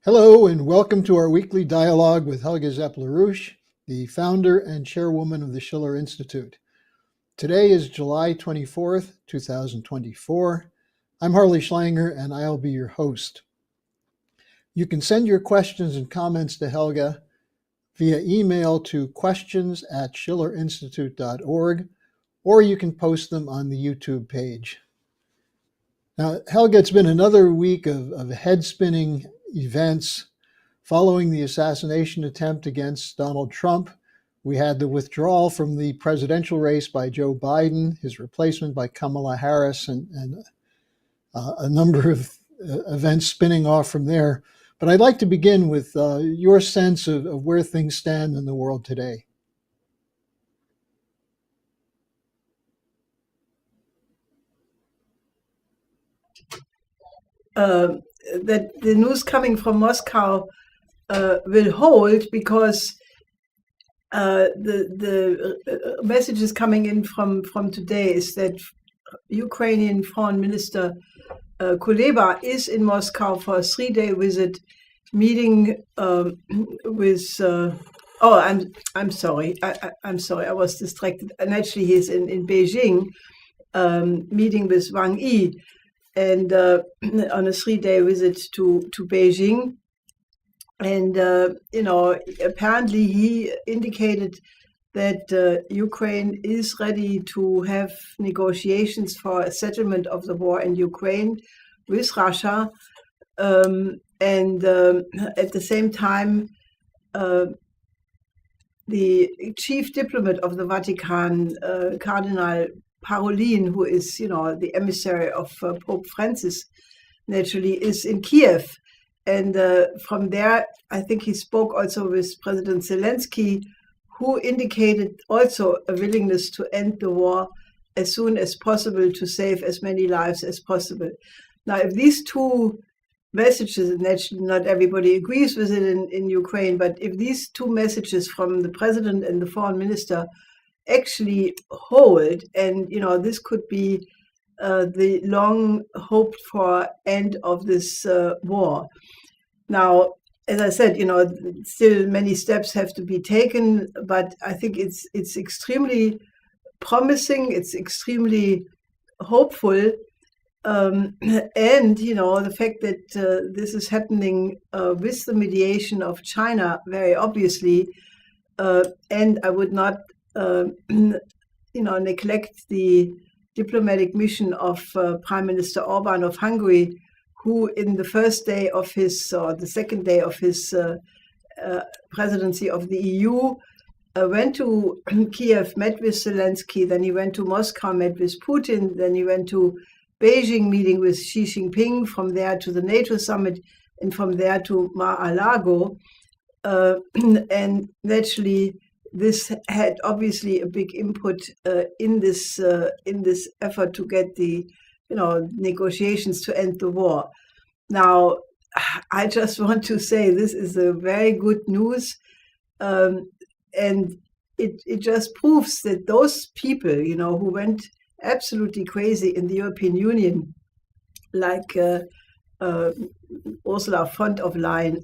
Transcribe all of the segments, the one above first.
Hello and welcome to our weekly dialogue with Helga Zepp July, the founder and chairwoman of the Schiller Institute. Today is July 24th, 2024. I'm Harley Schlanger and I'll be your host. You can send your questions and comments to Helga via email to questions@schillerinstitute.org, or you can post them on the YouTube page. Now, Helga, it's been another week of head-spinning events following the assassination attempt against Donald Trump. We had the withdrawal from the presidential race by Joe Biden, his replacement by Kamala Harris, and a number of events spinning off from there. But I'd like to begin with your sense of where things stand in the world today. That the news coming from Moscow will hold, because the messages coming in from today is that Ukrainian Foreign Minister Kuleba is in Moscow for a 3-day visit, meeting with. I'm sorry. I'm sorry. I was distracted. And actually, he's in Beijing, meeting with Wang Yi, and on a 3-day visit to Beijing. And, apparently he indicated that Ukraine is ready to have negotiations for a settlement of the war in Ukraine with Russia. And at the same time, the chief diplomat of the Vatican, Cardinal Parolin, who is, the emissary of Pope Francis, naturally, is in Kiev. And from there, I think he spoke also with President Zelensky, who indicated also a willingness to end the war as soon as possible to save as many lives as possible. Now, if these two messages, and naturally not everybody agrees with it in Ukraine, but if these two messages from the president and the foreign minister actually hold, and this could be the long hoped for end of this war. Now, as I said, still many steps have to be taken, but I think it's extremely promising. It's extremely hopeful, and the fact that this is happening with the mediation of China, very obviously, and I would not neglect the diplomatic mission of Prime Minister Orban of Hungary, who in the the second day of his presidency of the EU, went to Kiev, met with Zelensky, then he went to Moscow, met with Putin, then he went to Beijing, meeting with Xi Jinping, from there to the Nato summit, and from there to Mar-a-Lago. And naturally, this had obviously a big input in this effort to get the negotiations to end the war. Now, I just want to say this is a very good news, and it just proves that those people who went absolutely crazy in the European Union, like Ursula von der Leyen,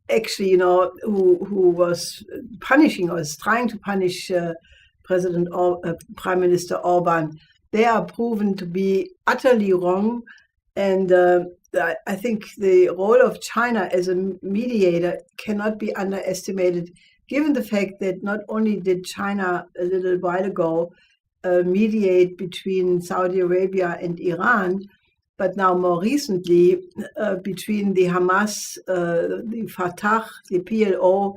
actually, who was punishing, or was trying to punish Prime Minister Orban, they are proven to be utterly wrong. And I think the role of China as a mediator cannot be underestimated, given the fact that not only did China a little while ago mediate between Saudi Arabia and Iran, but now more recently between the Hamas, the Fatah, the PLO,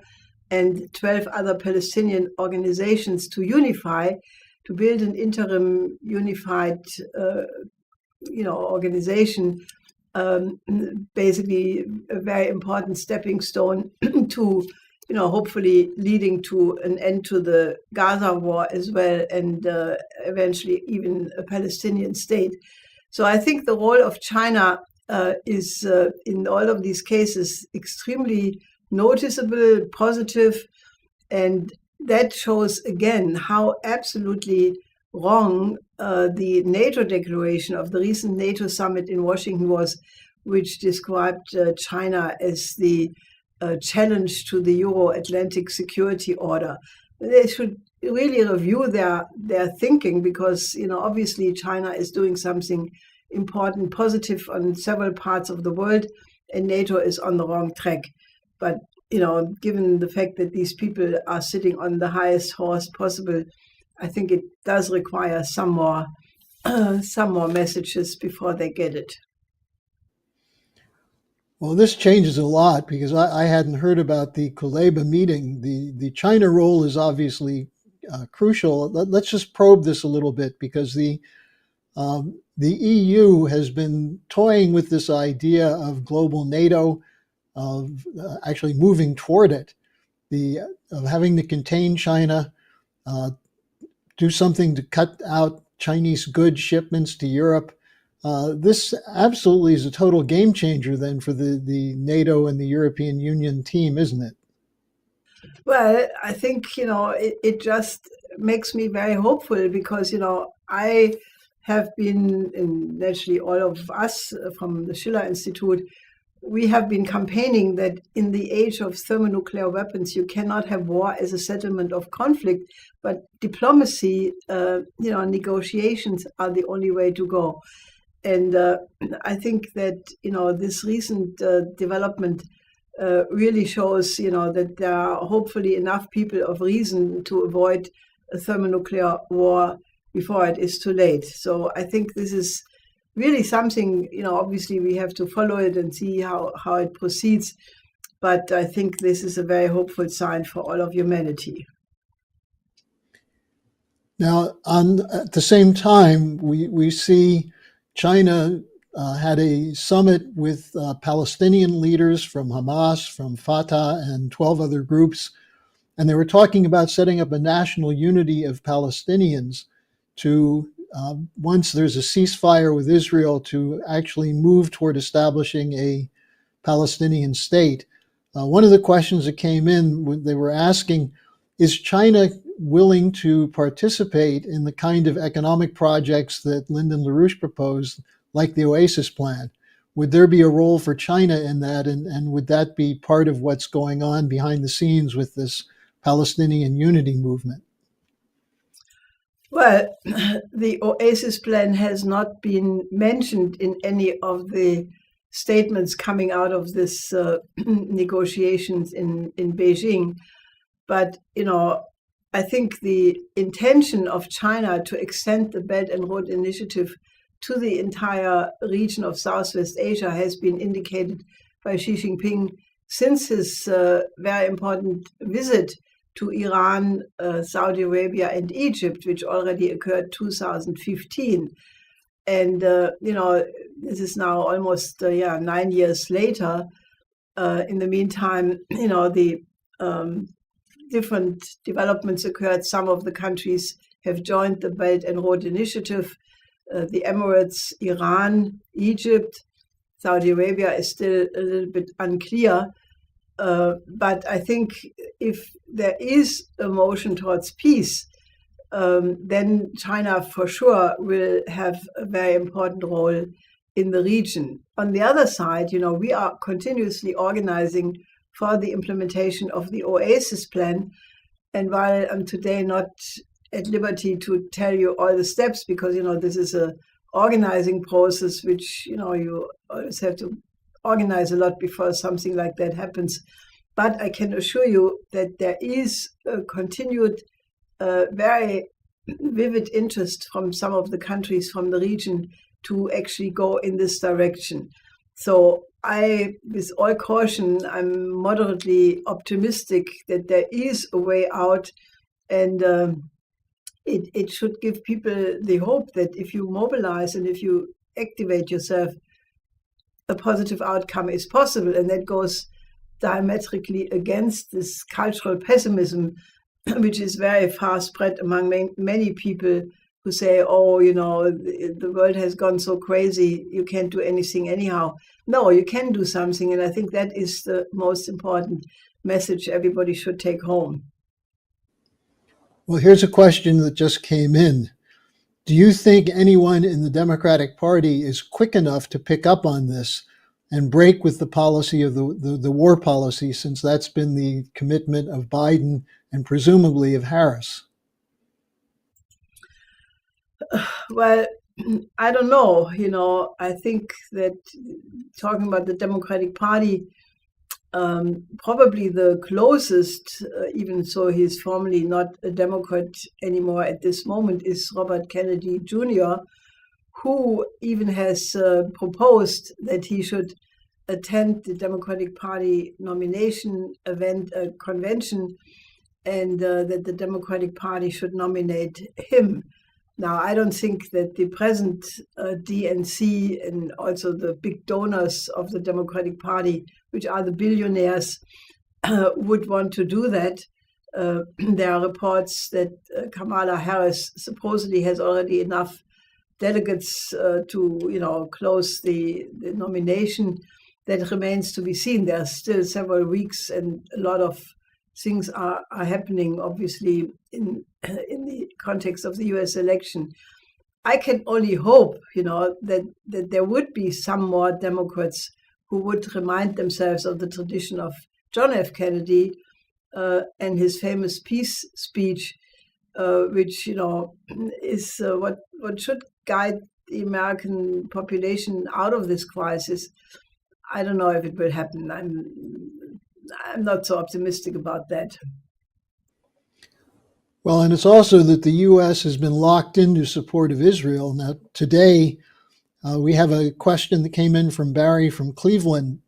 and 12 other Palestinian organizations to unify, to build an interim unified organization, basically a very important stepping stone to hopefully leading to an end to the Gaza war as well, and eventually even a Palestinian state. So I think the role of China is in all of these cases extremely noticeable, positive, and that shows again how absolutely wrong the NATO declaration of the recent NATO summit in Washington was, which described China as the challenge to the Euro-Atlantic security order. They should really review their thinking, because obviously China is doing something important, positive on several parts of the world, and NATO is on the wrong track. But given the fact that these people are sitting on the highest horse possible, I think it does require some more messages before they get it. Well, this changes a lot, because I hadn't heard about the Kuleba meeting. The China role is obviously crucial. Let's just probe this a little bit, because the EU has been toying with this idea of global NATO, of actually moving toward it, of having to contain China, do something to cut out Chinese goods shipments to Europe. This absolutely is a total game changer then for the NATO and the European Union team, isn't it? Well, I think, it just makes me very hopeful, because, I have been, and naturally all of us from the Schiller Institute, we have been campaigning that in the age of thermonuclear weapons, you cannot have war as a settlement of conflict, but diplomacy, negotiations are the only way to go. And I think that, this recent development really shows, that there are hopefully enough people of reason to avoid a thermonuclear war before it is too late. So I think this is really something, obviously we have to follow it and see how it proceeds. But I think this is a very hopeful sign for all of humanity. Now, at the same time, we see China had a summit with Palestinian leaders from Hamas, from Fatah, and 12 other groups. And they were talking about setting up a national unity of Palestinians to, once there's a ceasefire with Israel, to actually move toward establishing a Palestinian state. One of the questions that came in, they were asking, is China willing to participate in the kind of economic projects that Lyndon LaRouche proposed, like the Oasis plan? Would there be a role for China in that, and would that be part of what's going on behind the scenes with this Palestinian unity movement? Well, the Oasis plan has not been mentioned in any of the statements coming out of this negotiations in Beijing. But, I think the intention of China to extend the Belt and Road Initiative to the entire region of Southwest Asia has been indicated by Xi Jinping since his very important visit to Iran, Saudi Arabia, and Egypt, which already occurred 2015. And, this is now almost 9 years later. In the meantime, the different developments occurred. Some of the countries have joined the Belt and Road Initiative. The Emirates, Iran, Egypt, Saudi Arabia is still a little bit unclear. But I think if there is a motion towards peace, then China for sure will have a very important role in the region. On the other side, we are continuously organizing for the implementation of the Oasis plan. And while I'm today not at liberty to tell you all the steps, because, this is a organizing process, which, you always have to organize a lot before something like that happens. But I can assure you that there is a continued, very vivid interest from some of the countries from the region to actually go in this direction. So with all caution, I'm moderately optimistic that there is a way out, and it should give people the hope that if you mobilize and if you activate yourself, a positive outcome is possible. And that goes diametrically against this cultural pessimism, which is very far spread among many people who say, the world has gone so crazy, you can't do anything anyhow. No, you can do something. And I think that is the most important message everybody should take home. Well, here's a question that just came in. Do you think anyone in the Democratic Party is quick enough to pick up on this, and break with the policy of the war policy, since that's been the commitment of Biden and presumably of Harris? Well, I don't know. I think that talking about the Democratic Party, probably the closest, even so he's formally not a Democrat anymore at this moment, is Robert Kennedy Jr., who even has proposed that he should attend the Democratic Party nomination convention, and that the Democratic Party should nominate him. Now, I don't think that the present DNC and also the big donors of the Democratic Party, which are the billionaires, would want to do that. There are reports that Kamala Harris supposedly has already enough delegates to close the nomination. That remains to be seen. There are still several weeks, and a lot of things are happening, obviously, in the context of the U.S. election. I can only hope, that there would be some more Democrats who would remind themselves of the tradition of John F. Kennedy and his famous peace speech, which is what should guide the American population out of this crisis. I don't know if it will happen. I'm not so optimistic about that. Well, and it's also that the U.S. has been locked into support of Israel. Now, today, we have a question that came in from Barry from Cleveland,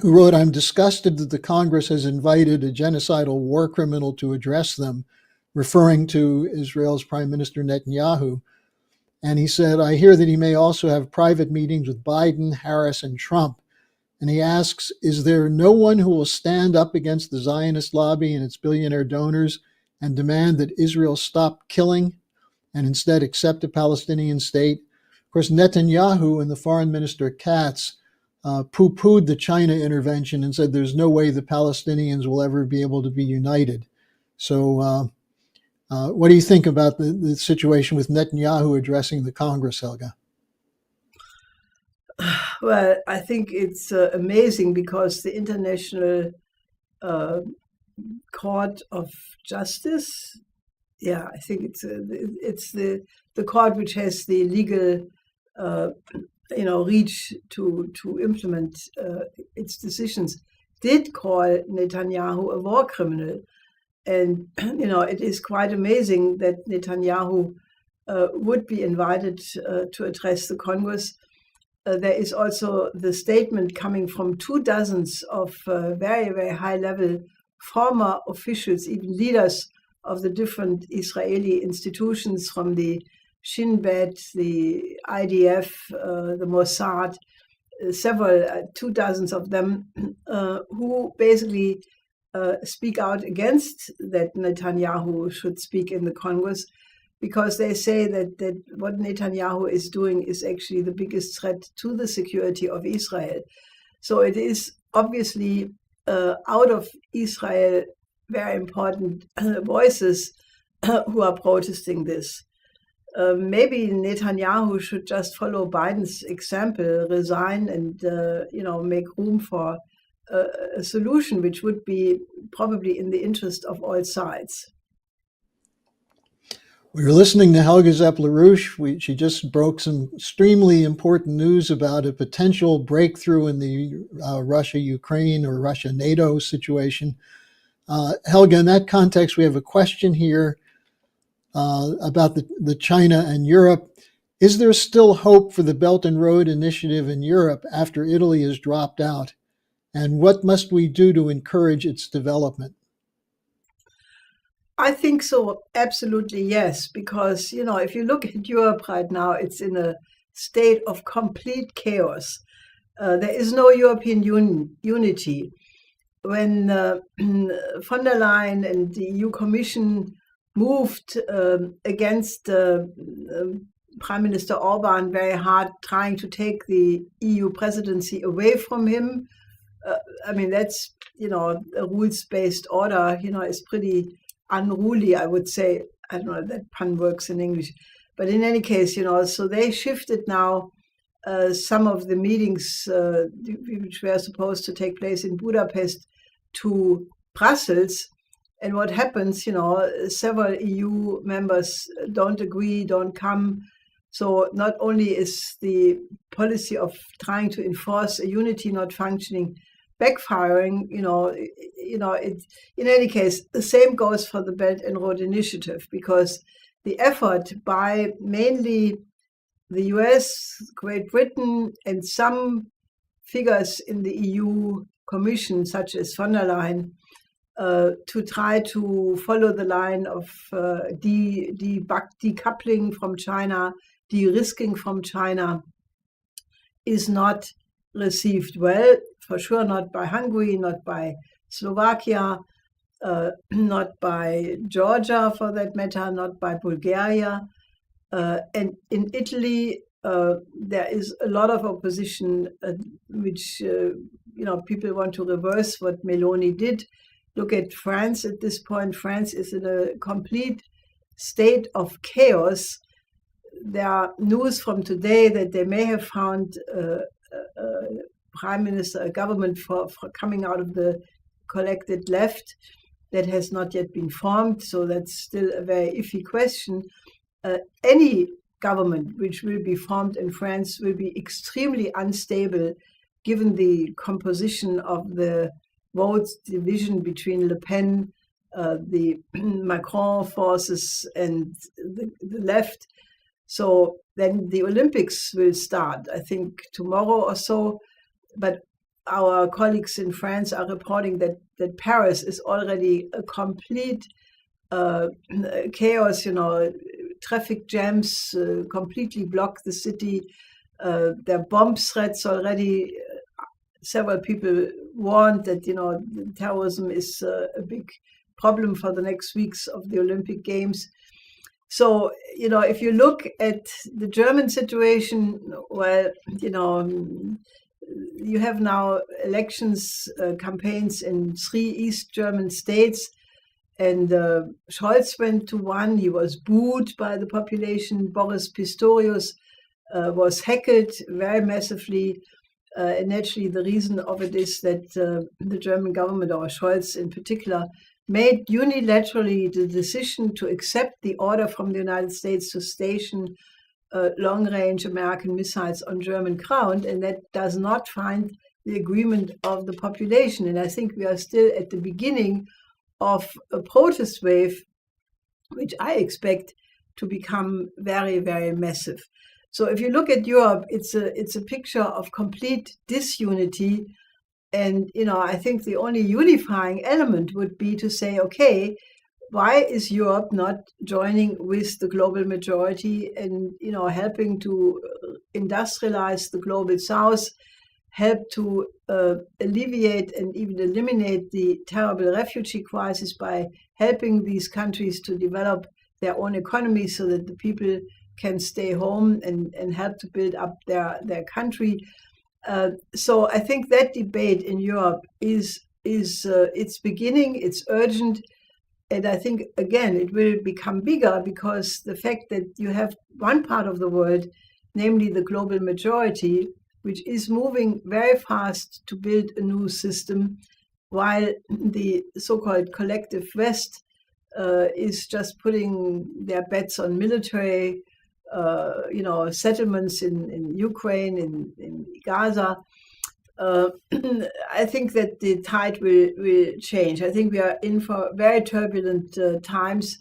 who wrote, "I'm disgusted that the Congress has invited a genocidal war criminal to address them," referring to Israel's Prime Minister Netanyahu. And he said, "I hear that he may also have private meetings with Biden, Harris, and Trump." And he asks, is there no one who will stand up against the Zionist lobby and its billionaire donors and demand that Israel stop killing and instead accept a Palestinian state? Of course, Netanyahu and the foreign minister Katz poo-pooed the China intervention and said there's no way the Palestinians will ever be able to be united. So what do you think about the situation with Netanyahu addressing the Congress, Helga? Well, I think it's amazing because the International Court of Justice, I think it's the court which has the legal reach to implement its decisions, did call Netanyahu a war criminal. And it is quite amazing that Netanyahu would be invited to address the Congress. There is also the statement coming from 24 of very, very high-level former officials, even leaders of the different Israeli institutions, from the Shin Bet, the IDF, the Mossad, several, 24 of them, who basically speak out against that Netanyahu should speak in the Congress, because they say that what Netanyahu is doing is actually the biggest threat to the security of Israel. So it is obviously out of Israel very important voices who are protesting this. Maybe Netanyahu should just follow Biden's example, resign and make room for a solution which would be probably in the interest of all sides. We're listening to Helga Zepp LaRouche. She just broke some extremely important news about a potential breakthrough in the Russia-Ukraine or Russia-NATO situation. Helga, in that context, we have a question here about the China and Europe. Is there still hope for the Belt and Road Initiative in Europe after Italy has dropped out? And what must we do to encourage its development? I think so, absolutely, yes, because, if you look at Europe right now, it's in a state of complete chaos. There is no European unity. When von der Leyen and the EU Commission moved against Prime Minister Orban very hard, trying to take the EU presidency away from him, that's, a rules-based order, is pretty unruly, I would say. I don't know if that pun works in English. But in any case, so they shifted now some of the meetings which were supposed to take place in Budapest to Brussels. And what happens, several EU members don't agree, don't come. So not only is the policy of trying to enforce a unity not functioning, backfiring, it, in any case, the same goes for the Belt and Road Initiative, because the effort by mainly the US, Great Britain, and some figures in the EU Commission, such as von der Leyen, to try to follow the line of decoupling from China, de-risking from China, is not received well, for sure not by Hungary, not by Slovakia, not by Georgia for that matter, not by Bulgaria. And in Italy, there is a lot of opposition, which, people want to reverse what Meloni did. Look at France at this point. France is in a complete state of chaos. There are news from today that they may have found a prime minister, a government for coming out of the collected left that has not yet been formed. So that's still a very iffy question. Any government which will be formed in France will be extremely unstable, given the composition of the votes division between Le Pen, the Macron forces, and the left. So then the Olympics will start, I think, tomorrow or so. But our colleagues in France are reporting that Paris is already a complete chaos, traffic jams completely block the city. There are bomb threats already. Several people warned that, terrorism is a big problem for the next weeks of the Olympic Games. So, if you look at the German situation, well, you have now elections, campaigns in 3 East German states, and Scholz went to one. He was booed by the population. Boris Pistorius was heckled very massively. And actually, the reason of it is that the German government, or Scholz in particular, made unilaterally the decision to accept the order from the United States to station long-range American missiles on German ground, and that does not find the agreement of the population. And I think we are still at the beginning of a protest wave, which I expect to become very, very massive. So if you look at Europe, it's a picture of complete disunity. And, I think the only unifying element would be to say, okay, why is Europe not joining with the global majority and, helping to industrialize the global south, help to alleviate and even eliminate the terrible refugee crisis by helping these countries to develop their own economies so that the people can stay home and help to build up their country. So I think that debate in Europe is it's beginning, it's urgent. And I think, again, it will become bigger because the fact that you have one part of the world, namely the global majority, which is moving very fast to build a new system, while the so-called collective West is just putting their bets on military, settlements in Ukraine, in Gaza. I think that the tide will change. I think we are in for very turbulent times.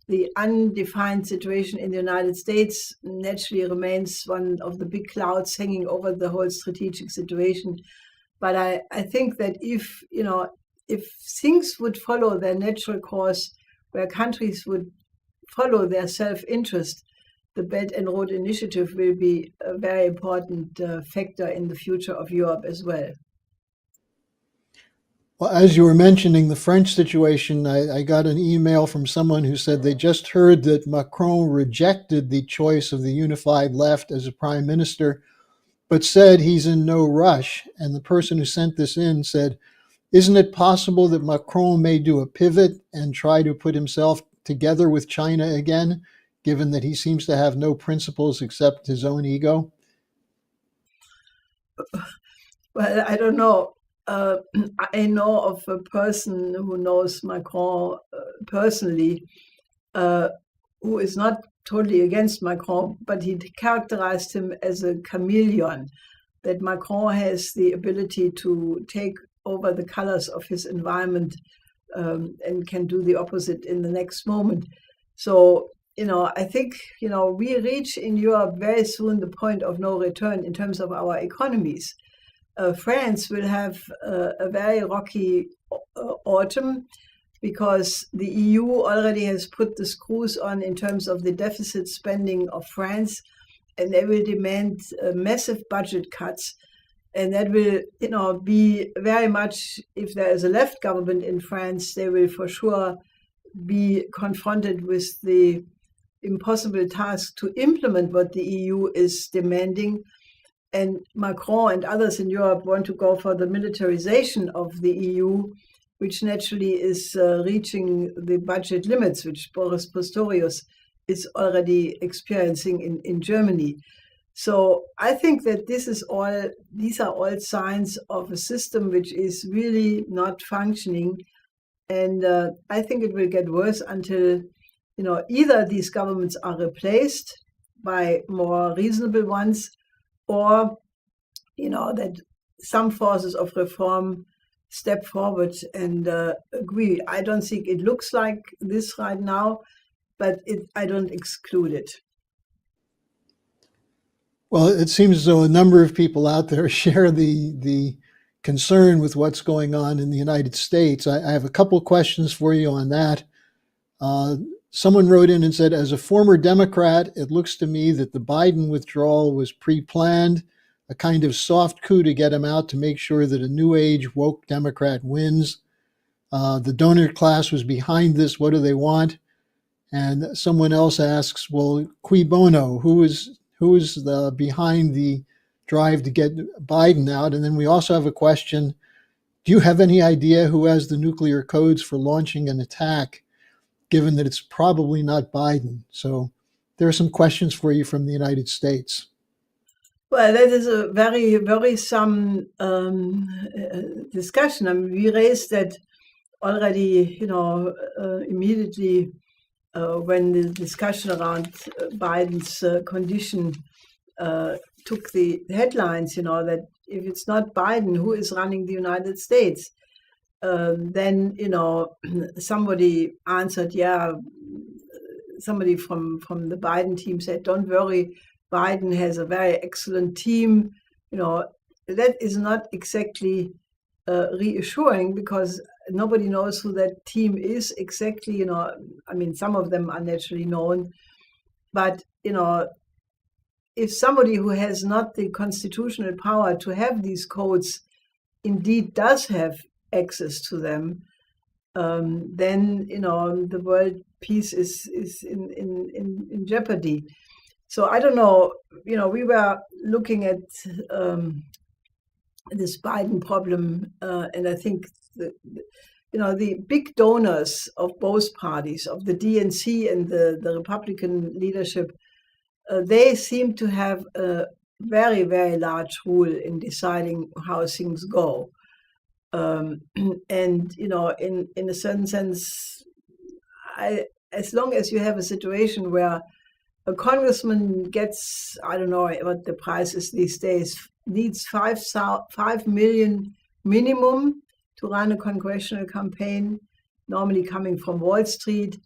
The undefined situation in the United States naturally remains one of the big clouds hanging over the whole strategic situation. But I think that if things would follow their natural course, where countries would follow their self-interest, the Belt and Road Initiative will be a very important factor in the future of Europe as well. Well, as you were mentioning the French situation, I got an email from someone who said they just heard that Macron rejected the choice of the unified left as a prime minister, but said he's in no rush. And the person who sent this in said, isn't it possible that Macron may do a pivot and try to put himself together with China again, given that he seems to have no principles except his own ego? well, I don't know. I know of a person who knows Macron personally, who is not totally against Macron, but he characterized him as a chameleon, that Macron has the ability to take over the colors of his environment and can do the opposite in the next moment. So, I think, we reach in Europe very soon the point of no return in terms of our economies. France will have a very rocky autumn because the EU already has put the screws on in terms of the deficit spending of France, and they will demand massive budget cuts. And that will, be very much, if there is a left government in France, they will for sure be confronted with the impossible task to implement what the EU is demanding. And Macron and others in Europe want to go for the militarization of the EU, which naturally is reaching the budget limits, which Boris Pistorius is already experiencing in Germany. So I think that these are all signs of a system which is really not functioning. And I think it will get worse until, either these governments are replaced by more reasonable ones, or, that some forces of reform step forward and agree. I don't think it looks like this right now, but I don't exclude it. Well, it seems as though a number of people out there share the concern with what's going on in the United States. I have a couple questions for you on that. Someone wrote in and said, as a former Democrat, it looks to me that the Biden withdrawal was pre-planned, a kind of soft coup to get him out to make sure that a new age woke Democrat wins. The donor class was behind this. What do they want? And someone else asks, well, cui bono? Who is behind the drive to get Biden out? And then we also have a question, do you have any idea who has the nuclear codes for launching an attack, given that it's probably not Biden? So there are some questions for you from the United States. Well, that is a very worrisome discussion. I mean, we raised that already, immediately when the discussion around Biden's condition took the headlines, that if it's not Biden, who is running the United States? Then, somebody answered, somebody from the Biden team said, don't worry, Biden has a very excellent team. That is not exactly reassuring, because nobody knows who that team is exactly. Some of them are naturally known, but if somebody who has not the constitutional power to have these codes indeed does have access to them, then the world peace is in jeopardy. So I don't know. We were looking at this Biden problem, and I think the big donors of both parties, of the DNC and the Republican leadership, they seem to have a very, very large role in deciding how things go. And in a certain sense, as long as you have a situation where a congressman gets, I don't know what the price is these days, needs 5 million minimum to run a congressional campaign, normally coming from Wall Street.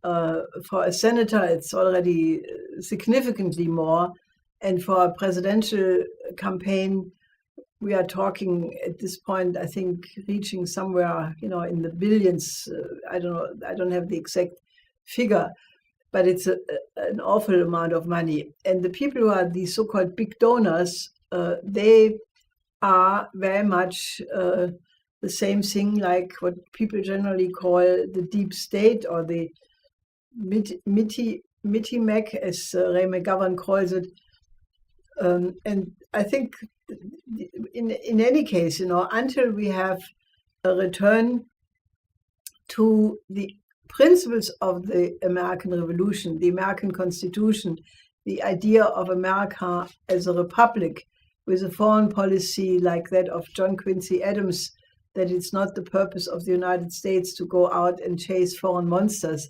For a senator, it's already significantly more. And for a presidential campaign, we are talking at this point, I think, reaching somewhere, in the billions. I don't know. I don't have the exact figure, but it's an awful amount of money. And the people who are the so-called big donors, they are very much the same thing like what people generally call the deep state, or the Mitty-Mac, as Ray McGovern calls it. And I think in any case, until we have a return to the principles of the American Revolution, the American Constitution, the idea of America as a republic, with a foreign policy like that of John Quincy Adams, that it's not the purpose of the United States to go out and chase foreign monsters,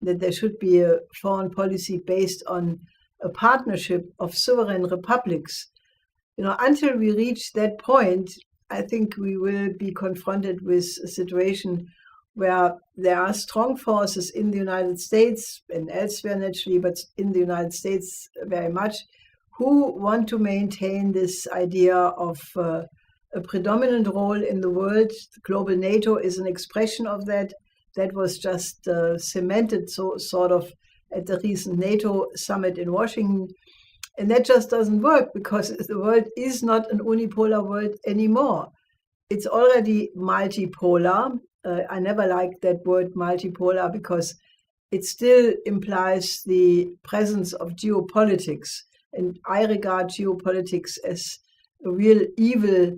that there should be a foreign policy based on a partnership of sovereign republics. Until we reach that point, I think we will be confronted with a situation where there are strong forces in the United States and elsewhere naturally, but in the United States very much, who want to maintain this idea of a predominant role in the world. The global Nato is an expression of that. That was just cemented sort of at the recent NATO summit in Washington. And that just doesn't work because the world is not an unipolar world anymore. It's already multipolar. I never liked that word multipolar because it still implies the presence of geopolitics. And I regard geopolitics as a real evil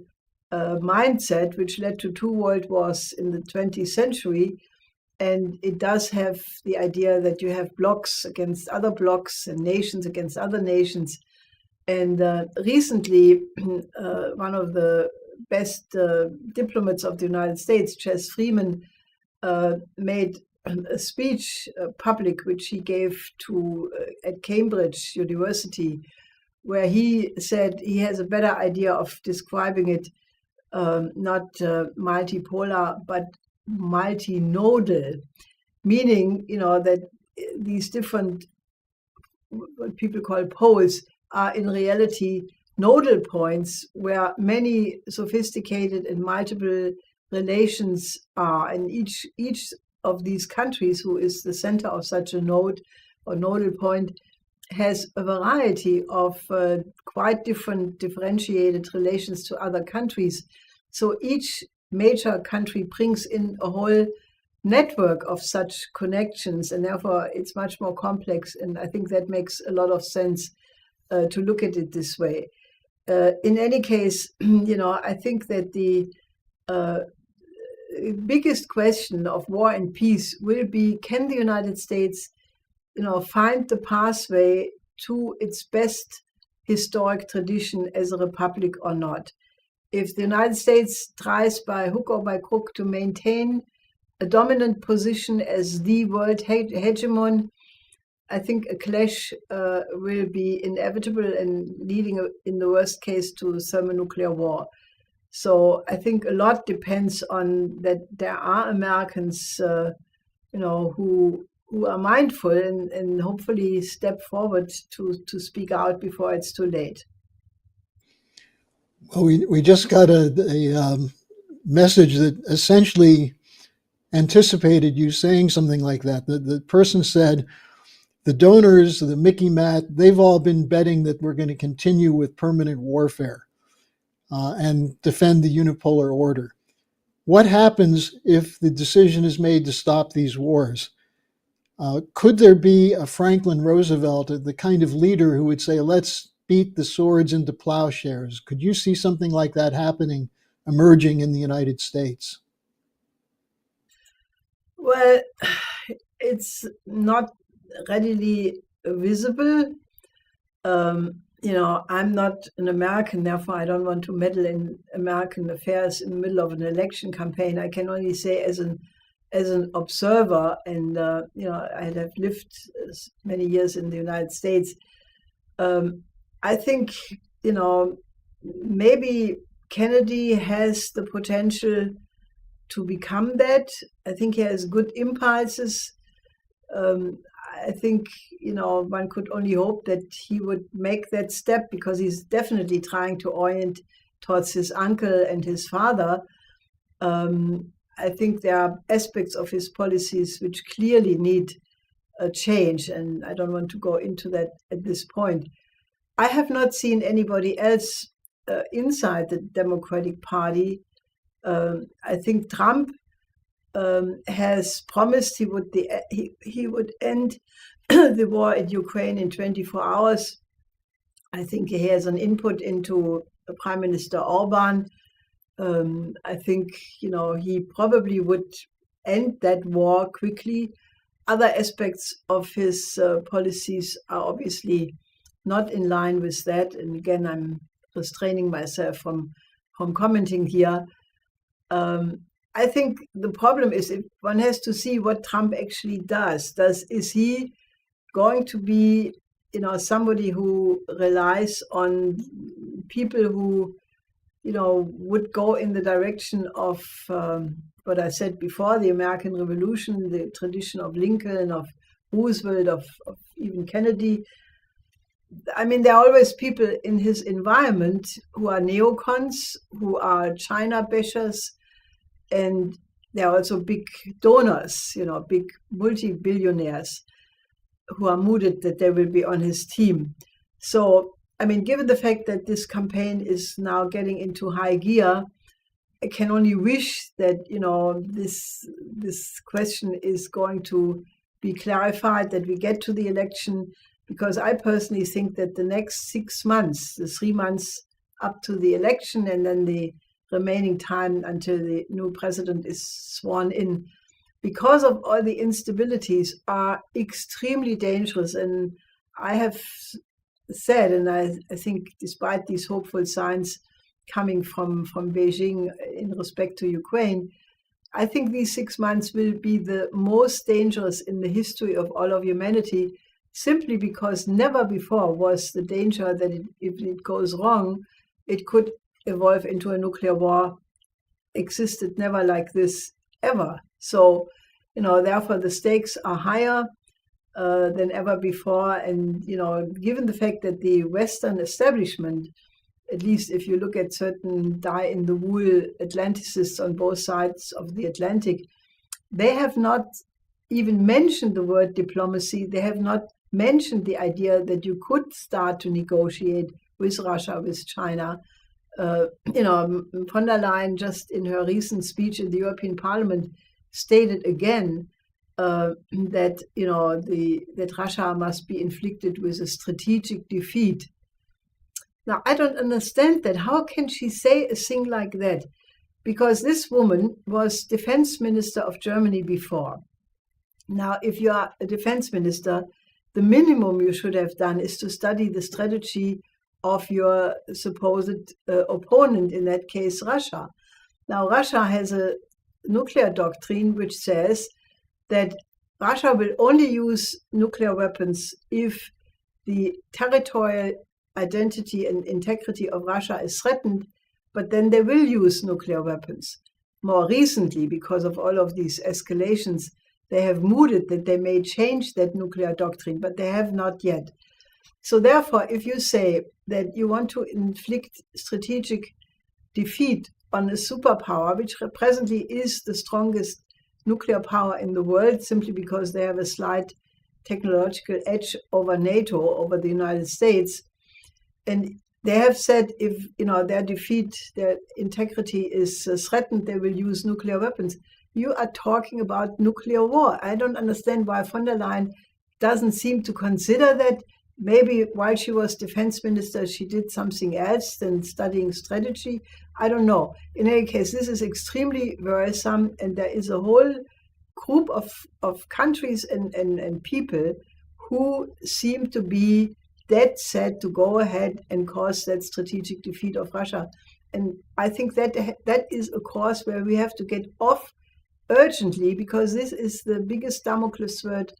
mindset, which led to 2 world wars in the 20th century. And it does have the idea that you have blocs against other blocs and nations against other nations. And recently, one of the best diplomats of the United States, Chess Freeman, made a speech public, which he gave to at Cambridge University, where he said he has a better idea of describing it, not multipolar, but multinodal, meaning, that these different, what people call poles, are in reality nodal points where many sophisticated and multiple relations are. And each of these countries, who is the center of such a node or nodal point, has a variety of quite differentiated relations to other countries. So each major country brings in a whole network of such connections, and therefore it's much more complex. And I think that makes a lot of sense to look at it this way. In any case, I think that the biggest question of war and peace will be, can the United States, find the pathway to its best historic tradition as a republic or not? If the United States tries by hook or by crook to maintain a dominant position as the world hegemon, I think a clash will be inevitable and leading, in the worst case, to thermonuclear war. So I think a lot depends on that. There are Americans, who are mindful and hopefully step forward to speak out before it's too late. Well, we just got a message that essentially anticipated you saying something like that. The person said, the donors, the Mickey Matt, they've all been betting that we're going to continue with permanent warfare and defend the unipolar order. What happens if the decision is made to stop these wars? Could there be a Franklin Roosevelt, the kind of leader who would say, let's beat the swords into plowshares? Could you see something like that happening, emerging in the United States? Well, it's not readily visible. I'm not an American, therefore I don't want to meddle in American affairs in the middle of an election campaign. I can only say as an observer, and I have lived many years in the United States. I think maybe Kennedy has the potential to become that. I think he has good impulses. I think, one could only hope that he would make that step, because he's definitely trying to orient towards his uncle and his father. I think there are aspects of his policies which clearly need a change, and I don't want to go into that at this point. I have not seen anybody else inside the Democratic Party. I think Trump has promised he would end the war in Ukraine in 24 hours. I think he has an input into Prime Minister Orban. I think he probably would end that war quickly. Other aspects of his policies are obviously not in line with that. And again, I'm restraining myself from commenting here. I think the problem is if one has to see what Trump actually does. Is he going to be, somebody who relies on people who, would go in the direction of what I said before, the American Revolution, the tradition of Lincoln, of Roosevelt, of even Kennedy. I mean, there are always people in his environment who are neocons, who are China bashers, and there are also big donors, big multi-billionaires who are mooted that they will be on his team. So, I mean, given the fact that this campaign is now getting into high gear, I can only wish that, this question is going to be clarified, that we get to the election, because I personally think that the next 6 months, the 3 months up to the election, and then the remaining time until the new president is sworn in, because of all the instabilities, are extremely dangerous. And I have said, and I think despite these hopeful signs coming from Beijing in respect to Ukraine, I think these 6 months will be the most dangerous in the history of all of humanity, simply because never before was the danger that if it goes wrong, it could evolve into a nuclear war existed never like this ever. So, therefore the stakes are higher than ever before. And, given the fact that the Western establishment, at least if you look at certain die-in-the-wool Atlanticists on both sides of the Atlantic, they have not even mentioned the word diplomacy. They have not mentioned the idea that you could start to negotiate with Russia, with China. Von der Leyen, just in her recent speech in the European Parliament, stated again that that Russia must be inflicted with a strategic defeat. Now, I don't understand that. How can she say a thing like that? Because this woman was defense minister of Germany before. Now, if you are a defense minister, the minimum you should have done is to study the strategy of your supposed opponent, in that case, Russia. Now, Russia has a nuclear doctrine which says that Russia will only use nuclear weapons if the territorial identity and integrity of Russia is threatened, but then they will use nuclear weapons. More recently, because of all of these escalations, they have mooted that they may change that nuclear doctrine, but they have not yet. So therefore, if you say that you want to inflict strategic defeat on a superpower, which presently is the strongest nuclear power in the world, simply because they have a slight technological edge over Nato, over the United States, and they have said if their defeat, their integrity is threatened, they will use nuclear weapons. You are talking about nuclear war. I don't understand why von der Leyen doesn't seem to consider that. Maybe while she was defense minister, she did something else than studying strategy. I don't know. In any case, this is extremely worrisome, and there is a whole group of countries and people who seem to be dead set to go ahead and cause that strategic defeat of Russia. And I think that is a course where we have to get off urgently, because this is the biggest Damocles sword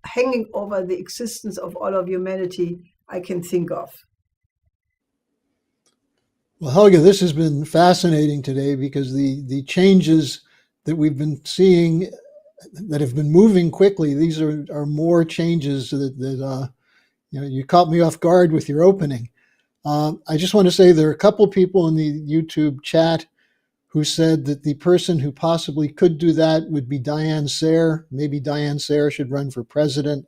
hanging over the existence of all of humanity I can think of. Well, Helga, this has been fascinating today, because the changes that we've been seeing that have been moving quickly, these are more changes that you caught me off guard with your opening. I just want to say there are a couple people in the YouTube chat who said that the person who possibly could do that would be Diane Sare. Maybe Diane Sare should run for president.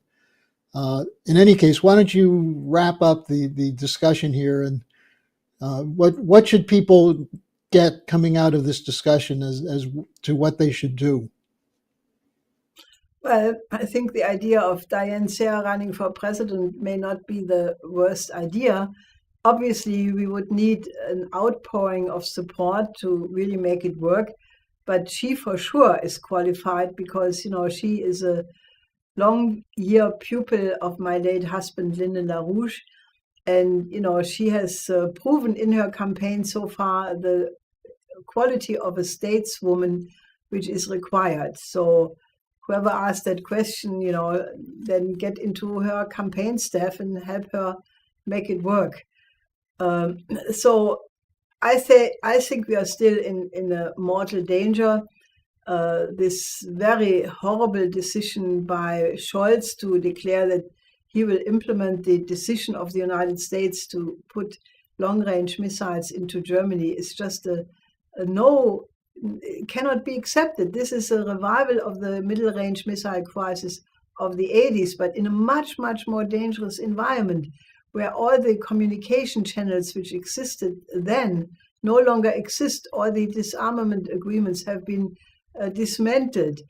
In any case, why don't you wrap up the discussion here, and what should people get coming out of this discussion as to what they should do? Well, I think the idea of Diane Sare running for president may not be the worst idea. Obviously, we would need an outpouring of support to really make it work. But she for sure is qualified, because, she is a long-year pupil of my late husband, Lyndon LaRouche. And, she has proven in her campaign so far the quality of a stateswoman which is required. So whoever asked that question, then get into her campaign staff and help her make it work. So I think we are still in a mortal danger. This very horrible decision by Scholz to declare that he will implement the decision of the United States to put long-range missiles into Germany is just a no, it cannot be accepted. This is a revival of the middle-range missile crisis of the 80s, but in a much, much more dangerous environment where all the communication channels which existed then no longer exist. All the disarmament agreements have been dismantled.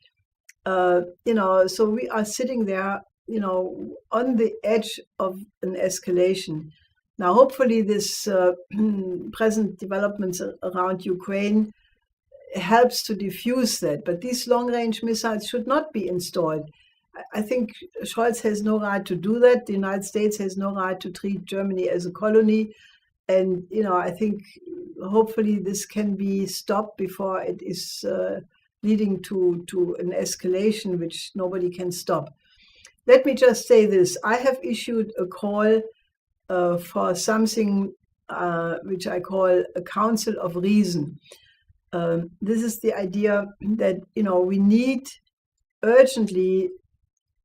So we are sitting there, on the edge of an escalation. Now, hopefully this present developments around Ukraine helps to diffuse that. But these long-range missiles should not be installed. I think Scholz has no right to do that. The United States has no right to treat Germany as a colony. And, I think hopefully this can be stopped before it is leading to an escalation which nobody can stop. Let me just say this. I have issued a call for something which I call a council of reason. This is the idea that, we need urgently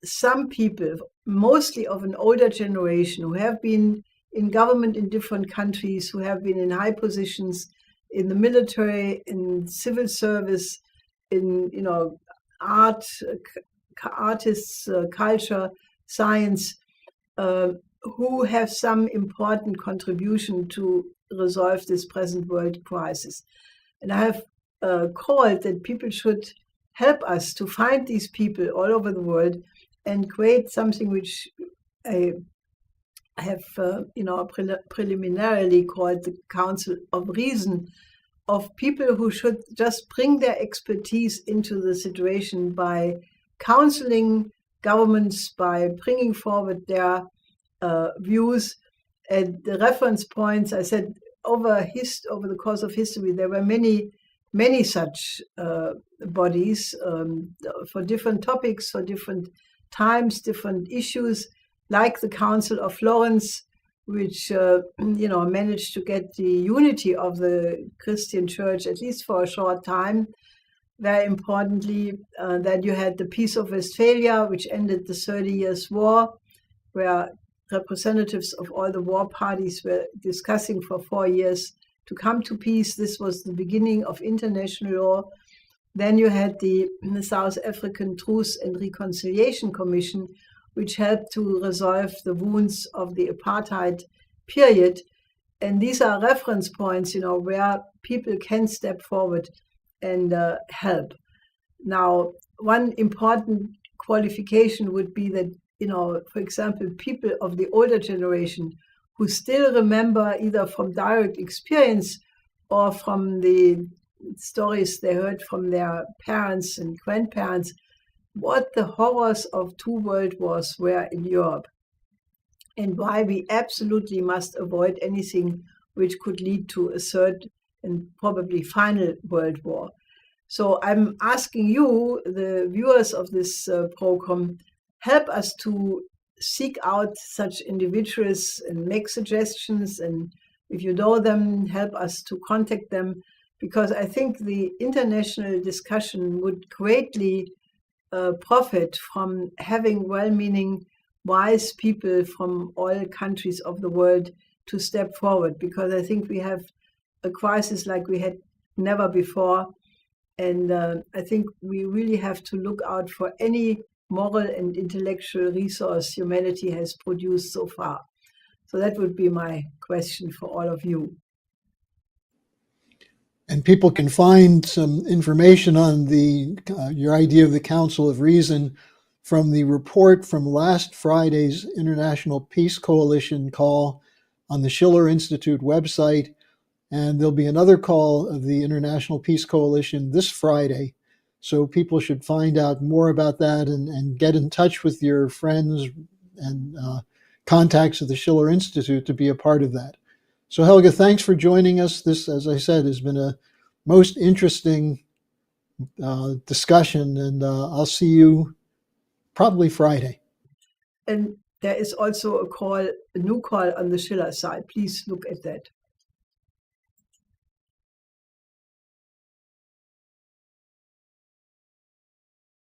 some people, mostly of an older generation, who have been in government in different countries, who have been in high positions in the military, in civil service, in, artists, culture, science, who have some important contribution to resolve this present world crisis. And I have called that people should help us to find these people all over the world and create something which I have, preliminarily called the Council of Reason, of people who should just bring their expertise into the situation by counseling governments, by bringing forward their views. And the reference points, I said, over the course of history, there were many such bodies for different topics, for different times, different issues, like the Council of Florence, which managed to get the unity of the Christian Church, at least for a short time. Very importantly, that you had the Peace of Westphalia, which ended the 30 Years' War, where representatives of all the war parties were discussing for 4 years to come to peace. This was the beginning of international law. Then you had the South African Truth and Reconciliation Commission, which helped to resolve the wounds of the apartheid period. And these are reference points, where people can step forward and help. Now, one important qualification would be that, for example, people of the older generation who still remember either from direct experience or from the stories they heard from their parents and grandparents, what the horrors of 2 world wars were in Europe, and why we absolutely must avoid anything which could lead to a third and probably final world war. So I'm asking you, the viewers of this program, help us to seek out such individuals and make suggestions. And if you know them, help us to contact them, because I think the international discussion would greatly profit from having well-meaning, wise people from all countries of the world to step forward, because I think we have a crisis like we had never before. And I think we really have to look out for any moral and intellectual resource humanity has produced so far. So that would be my question for all of you. And people can find some information on your idea of the Council of Reason from the report from last Friday's International Peace Coalition call on the Schiller Institute website. And there'll be another call of the International Peace Coalition this Friday. So people should find out more about that and get in touch with your friends and contacts at the Schiller Institute to be a part of that. So Helga, thanks for joining us. This, as I said, has been a most interesting discussion, and I'll see you probably Friday. And there is also a new call on the Schiller side. Please look at that.